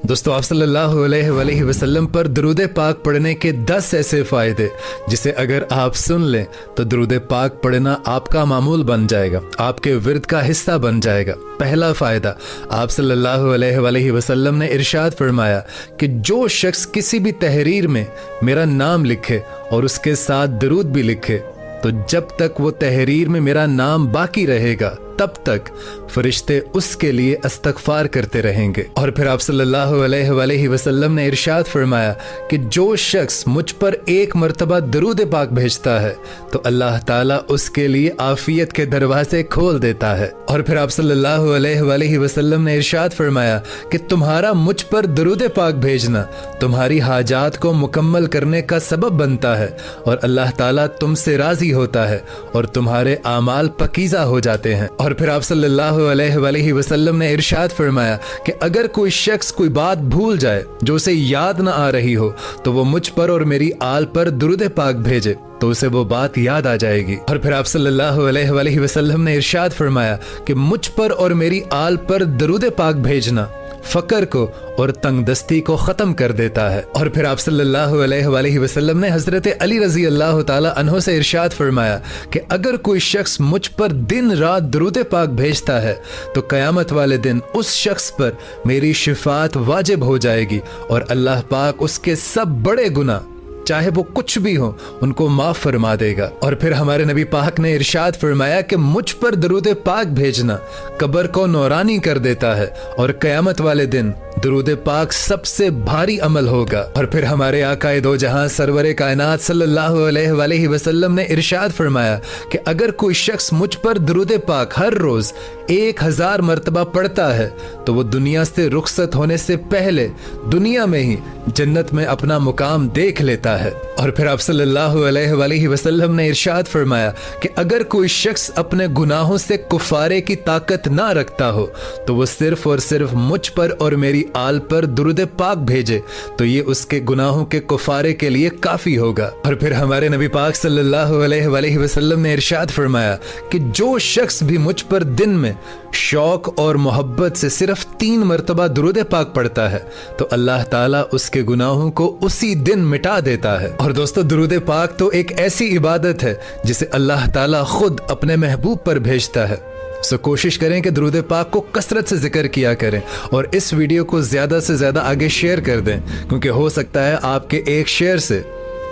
दोस्तों, आप सल्लल्लाहु अलैहि वसल्लम पर दरूद पाक पढ़ने के 10 ऐसे फ़ायदे जिसे अगर आप सुन लें तो दरूद पाक पढ़ना आपका मामूल बन जाएगा, आपके विर्द का हिस्सा बन जाएगा। पहला फ़ायदा, आप सल्लल्लाहु अलैहि वसल्लम ने इरशाद फरमाया कि जो शख्स किसी भी तहरीर में मेरा नाम लिखे और उसके साथ दरूद भी लिखे तो जब तक वो तहरीर में मेरा नाम बाकी रहेगा तब तक फरिश्ते उसके लिए इस्तग़फ़ार करते रहेंगे। और फिर आप सल्लल्लाहु अलैहि वसल्लम ने इरशाद फरमाया कि जो शख्स मुझ पर एक मर्तबा दरूद पाक भेजता है तो अल्लाह ताला उसके लिए आफियत के दरवाजे खोल देता है। और फिर आप सल्लल्लाहु अलैहि वसल्लम ने इरशाद फरमाया कि तुम्हारा मुझ पर दरूद पाक भेजना तुम्हारी हाजात को मुकम्मल करने का सबब बनता है और अल्लाह ताला तुमसे राजी होता है और तुम्हारे आमाल पकीज़ा हो जाते हैं। और फिर आप सल्लल्लाहु अलैहि वसल्लम ने इरशाद फरमाया कि अगर कोई शख्स कोई बात भूल जाए जो उसे याद ना आ रही हो तो वो मुझ पर और मेरी आल पर दरूद पाक भेजे तो उसे वो बात याद आ जाएगी। और फिर आप सल्लल्लाहु अलैहि वसल्लम ने इरशाद फरमाया कि मुझ पर और मेरी आल पर दरूद पाक भेजना फकर को और तंगदस्ती को ख़त्म कर देता है। और फिर आप सल्लल्लाहु अलैहि वसल्लम ने हज़रत अली रज़ी अल्लाह ताला अन्हो से इरशाद फरमाया कि अगर कोई शख्स मुझ पर दिन रात दरूद पाक भेजता है तो क़यामत वाले दिन उस शख्स पर मेरी शिफात वाजिब हो जाएगी और अल्लाह पाक उसके सब बड़े गुनाह चाहे वो कुछ भी हो उनको माफ फरमा देगा। और फिर हमारे नबी पाक ने इरशाद फरमाया कि मुझ पर दरूद पाक भेजना कब्र को नौरानी कर देता है और क़यामत वाले दिन दरूद पाक सबसे भारी अमल होगा। और फिर हमारे आकाए दो जहां सरवरे कायनात सल्लल्लाहु अलैहि वसल्लम ने इरशाद फरमाया कि अगर कोई शख्स मुझ पर दरूद पाक हर रोज 1000 मरतबा पढ़ता है तो वो दुनिया से रुखसत होने से पहले दुनिया में ही जन्नत में अपना मुकाम देख लेता है। और फिर आप सल्लल्लाहु अलैहि वसल्लम ने इरशाद फरमाया कि अगर कोई शख्स अपने गुनाहों से कुफारे की ताकत ना रखता हो तो वो सिर्फ और सिर्फ मुझ पर और मेरी आल पर दरूद पाक भेजे तो ये उसके गुनाहों के कुफारे के लिए काफी होगा। और फिर हमारे नबी पाक सल्लल्लाहु अलैहि वसल्लम ने इरशाद फरमाया कि जो शख्स भी मुझ पर दिन में शौक और मोहब्बत से सिर्फ 3 मरतबा दरूद पाक पढ़ता है तो अल्लाह ताला उसके गुनाहों को उसी दिन मिटा देता है। और दोस्तों, दरूद पाक तो एक ऐसी इबादत है जिसे अल्लाह ताला खुद अपने महबूब पर भेजता है। सो कोशिश करें कि दरूद पाक को कसरत से जिक्र किया करें और इस वीडियो को ज़्यादा से ज़्यादा आगे शेयर कर दें क्योंकि हो सकता है आपके एक शेयर से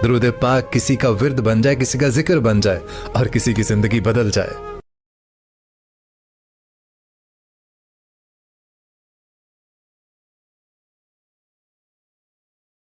दरूद पाक किसी का विर्द बन जाए, किसी का जिक्र बन जाए और किसी की ज़िंदगी बदल जाए।